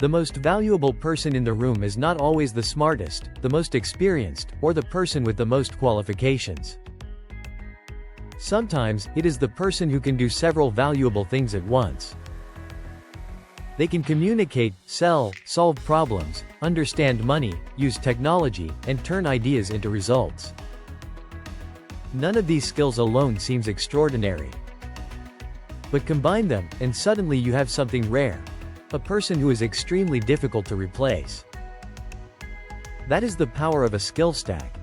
The most valuable person in the room is not always the smartest, the most experienced, or the person with the most qualifications. Sometimes, it is the person who can do several valuable things at once. They can communicate, sell, solve problems, understand money, use technology, and turn ideas into results. None of these skills alone seems extraordinary. But combine them, and suddenly you have something rare. A person who is extremely difficult to replace. That is the power of a skill stack.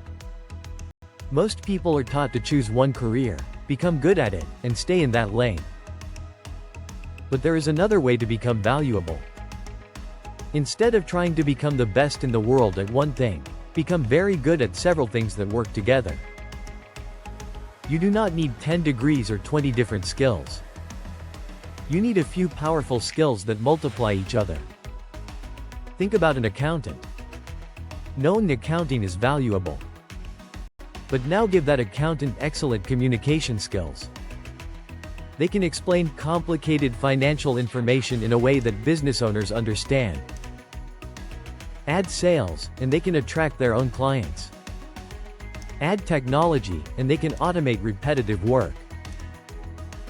Most people are taught to choose one career, become good at it, and stay in that lane. But there is another way to become valuable. Instead of trying to become the best in the world at one thing, become very good at several things that work together. You do not need 10 degrees or 20 different skills. You need a few powerful skills that multiply each other. Think about an accountant. Knowing accounting is valuable. But now give that accountant excellent communication skills. They can explain complicated financial information in a way that business owners understand. Add sales, and they can attract their own clients. Add technology, and they can automate repetitive work.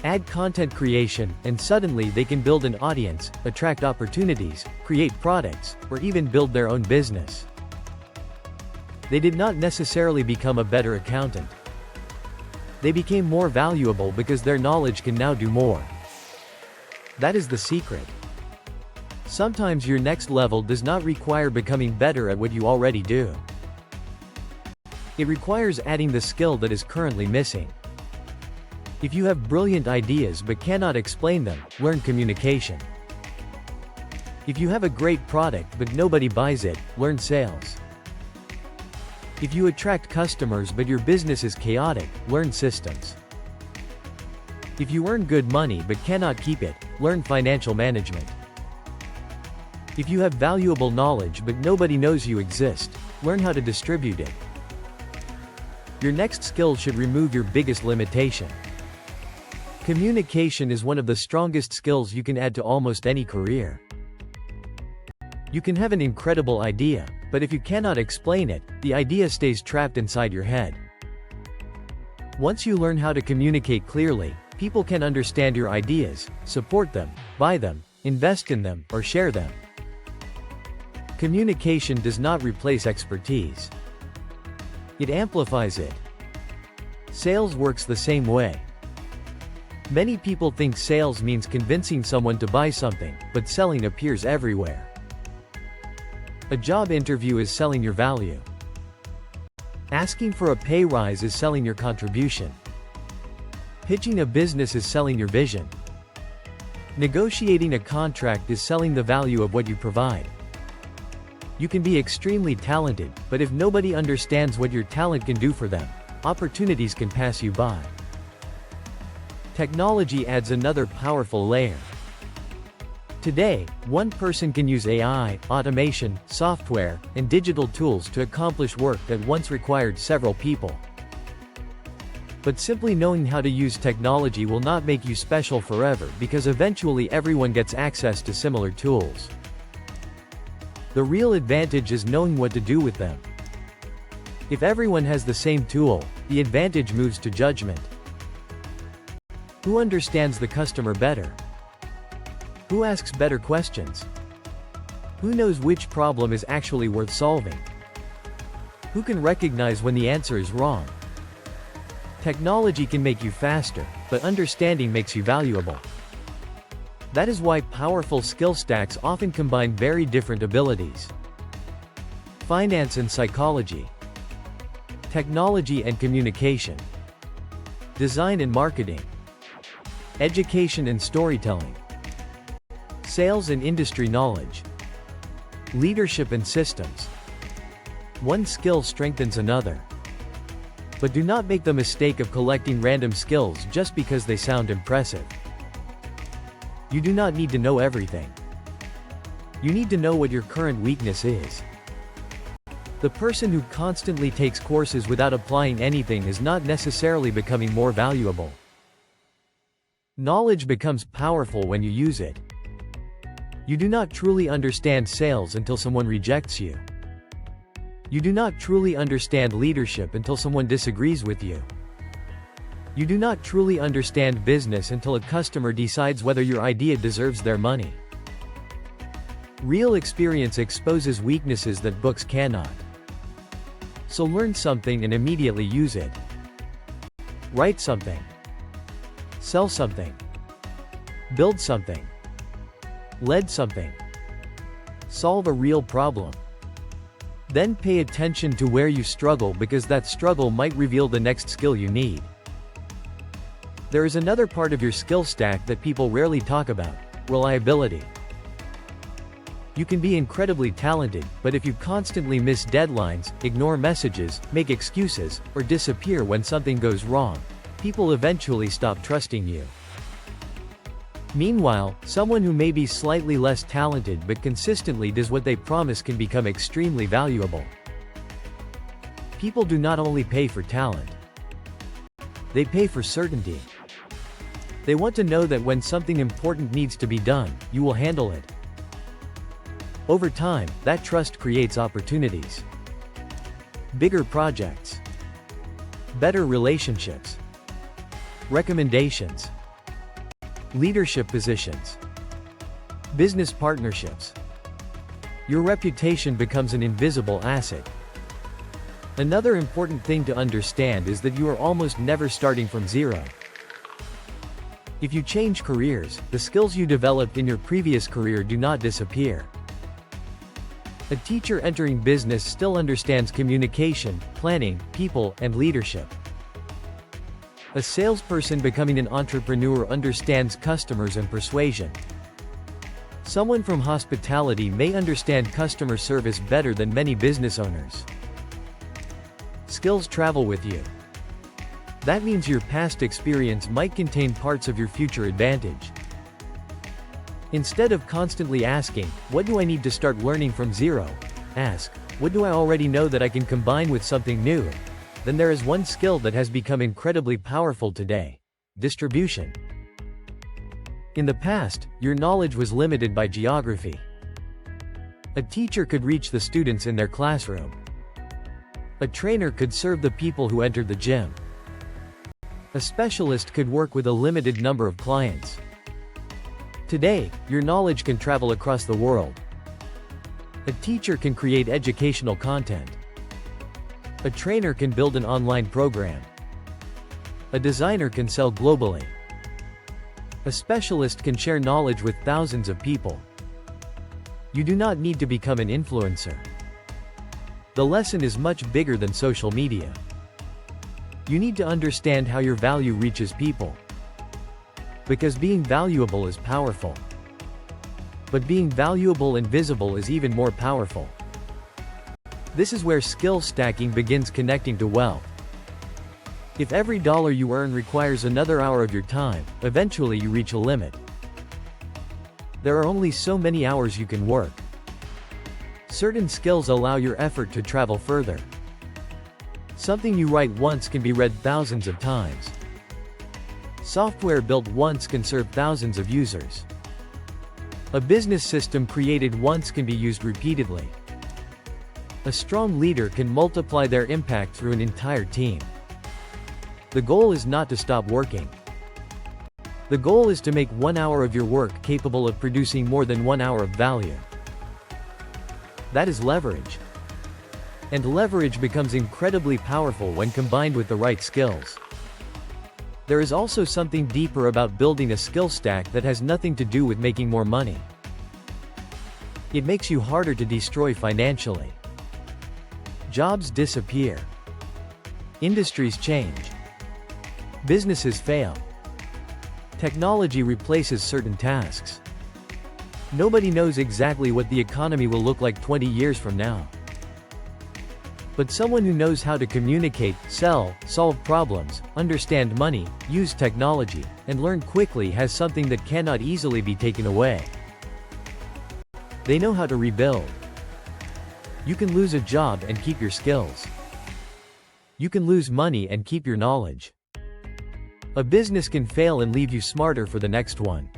Add content creation, and suddenly they can build an audience, attract opportunities, create products, or even build their own business. They did not necessarily become a better accountant. They became more valuable because their knowledge can now do more. That is the secret. Sometimes your next level does not require becoming better at what you already do. It requires adding the skill that is currently missing. If you have brilliant ideas but cannot explain them, learn communication. If you have a great product but nobody buys it, learn sales. If you attract customers but your business is chaotic, learn systems. If you earn good money but cannot keep it, learn financial management. If you have valuable knowledge but nobody knows you exist, learn how to distribute it. Your next skill should remove your biggest limitation. Communication is one of the strongest skills you can add to almost any career. You can have an incredible idea, but if you cannot explain it, the idea stays trapped inside your head. Once you learn how to communicate clearly, people can understand your ideas, support them, buy them, invest in them, or share them. Communication does not replace expertise. It amplifies it. Sales works the same way. Many people think sales means convincing someone to buy something, but selling appears everywhere. A job interview is selling your value. Asking for a pay rise is selling your contribution. Pitching a business is selling your vision. Negotiating a contract is selling the value of what you provide. You can be extremely talented, but if nobody understands what your talent can do for them, opportunities can pass you by. Technology adds another powerful layer. Today, one person can use AI, automation, software, and digital tools to accomplish work that once required several people. But simply knowing how to use technology will not make you special forever because eventually everyone gets access to similar tools. The real advantage is knowing what to do with them. If everyone has the same tool, the advantage moves to judgment. Who understands the customer better? Who asks better questions? Who knows which problem is actually worth solving? Who can recognize when the answer is wrong? Technology can make you faster, but understanding makes you valuable. That is why powerful skill stacks often combine very different abilities. Finance and psychology. Technology and communication. Design and marketing. Education and storytelling. Sales and industry knowledge. Leadership and systems. One skill strengthens another. But do not make the mistake of collecting random skills just because they sound impressive. You do not need to know everything. You need to know what your current weakness is. The person who constantly takes courses without applying anything is not necessarily becoming more valuable. Knowledge becomes powerful when you use it. You do not truly understand sales until someone rejects you. You do not truly understand leadership until someone disagrees with you. You do not truly understand business until a customer decides whether your idea deserves their money. Real experience exposes weaknesses that books cannot. So learn something and immediately use it. Write something. Sell something. Build something. Lead something. Solve a real problem. Then pay attention to where you struggle, because that struggle might reveal the next skill you need. There is another part of your skill stack that people rarely talk about: reliability. You can be incredibly talented, but if you constantly miss deadlines, ignore messages, make excuses, or disappear when something goes wrong, people eventually stop trusting you. Meanwhile, someone who may be slightly less talented but consistently does what they promise can become extremely valuable. People do not only pay for talent. They pay for certainty. They want to know that when something important needs to be done, you will handle it. Over time, that trust creates opportunities. Bigger projects. Better relationships. Recommendations. Leadership positions. Business partnerships. Your reputation becomes an invisible asset. Another important thing to understand is that you are almost never starting from zero. If you change careers, the skills you developed in your previous career do not disappear. A teacher entering business still understands communication, planning, people, and leadership. A salesperson becoming an entrepreneur understands customers and persuasion. Someone from hospitality may understand customer service better than many business owners. Skills travel with you. That means your past experience might contain parts of your future advantage. Instead of constantly asking, "What do I need to start learning from zero?" ask, "What do I already know that I can combine with something new?" Then there is one skill that has become incredibly powerful today: distribution. In the past, your knowledge was limited by geography. A teacher could reach the students in their classroom. A trainer could serve the people who entered the gym. A specialist could work with a limited number of clients. Today, your knowledge can travel across the world. A teacher can create educational content. A trainer can build an online program. A designer can sell globally. A specialist can share knowledge with thousands of people. You do not need to become an influencer. The lesson is much bigger than social media. You need to understand how your value reaches people. Because being valuable is powerful. But being valuable and visible is even more powerful. This is where skill stacking begins connecting to wealth. If every dollar you earn requires another hour of your time, eventually you reach a limit. There are only so many hours you can work. Certain skills allow your effort to travel further. Something you write once can be read thousands of times. Software built once can serve thousands of users. A business system created once can be used repeatedly. A strong leader can multiply their impact through an entire team. The goal is not to stop working. The goal is to make 1 hour of your work capable of producing more than 1 hour of value. That is leverage. And leverage becomes incredibly powerful when combined with the right skills. There is also something deeper about building a skill stack that has nothing to do with making more money. It makes you harder to destroy financially. Jobs disappear. Industries change. Businesses fail. Technology replaces certain tasks. Nobody knows exactly what the economy will look like 20 years from now. But someone who knows how to communicate, sell, solve problems, understand money, use technology, and learn quickly has something that cannot easily be taken away. They know how to rebuild. You can lose a job and keep your skills. You can lose money and keep your knowledge. A business can fail and leave you smarter for the next one.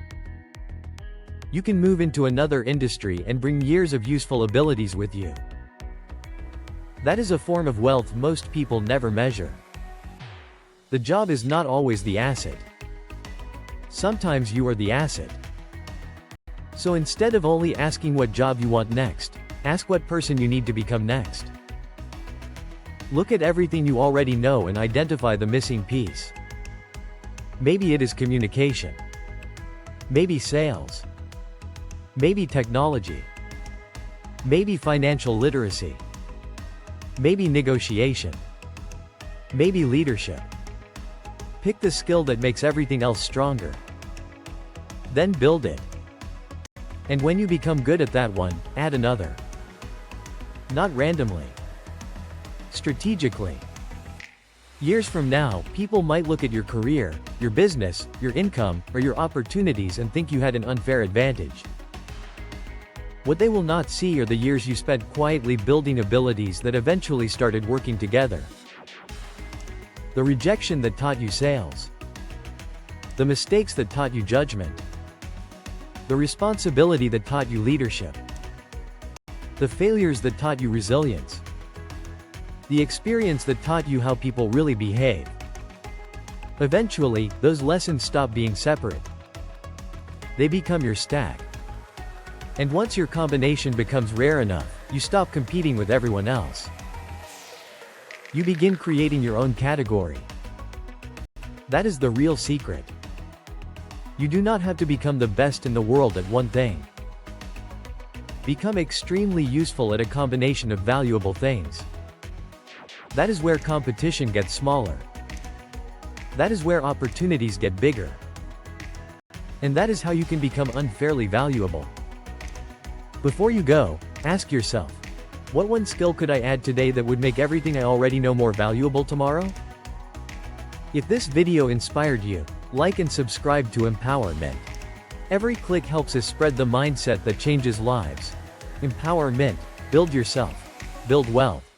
You can move into another industry and bring years of useful abilities with you. That is a form of wealth most people never measure. The job is not always the asset. Sometimes you are the asset. So instead of only asking what job you want next, ask what person you need to become next. Look at everything you already know and identify the missing piece. Maybe it is communication. Maybe sales. Maybe technology. Maybe financial literacy. Maybe negotiation. Maybe leadership. Pick the skill that makes everything else stronger. Then build it. And when you become good at that one, add another. Not randomly. Strategically. Years from now, people might look at your career, your business, your income, or your opportunities and think you had an unfair advantage. What they will not see are the years you spent quietly building abilities that eventually started working together. The rejection that taught you sales. The mistakes that taught you judgment. The responsibility that taught you leadership. The failures that taught you resilience. The experience that taught you how people really behave. Eventually, those lessons stop being separate. They become your stack. And once your combination becomes rare enough, you stop competing with everyone else. You begin creating your own category. That is the real secret. You do not have to become the best in the world at one thing. Become extremely useful at a combination of valuable things. That is where competition gets smaller. That is where opportunities get bigger. And that is how you can become unfairly valuable. Before you go, ask yourself, what one skill could I add today that would make everything I already know more valuable tomorrow? If this video inspired you, like and subscribe to Empowerment. Every click helps us spread the mindset that changes lives. Empowerment. Build yourself. Build wealth.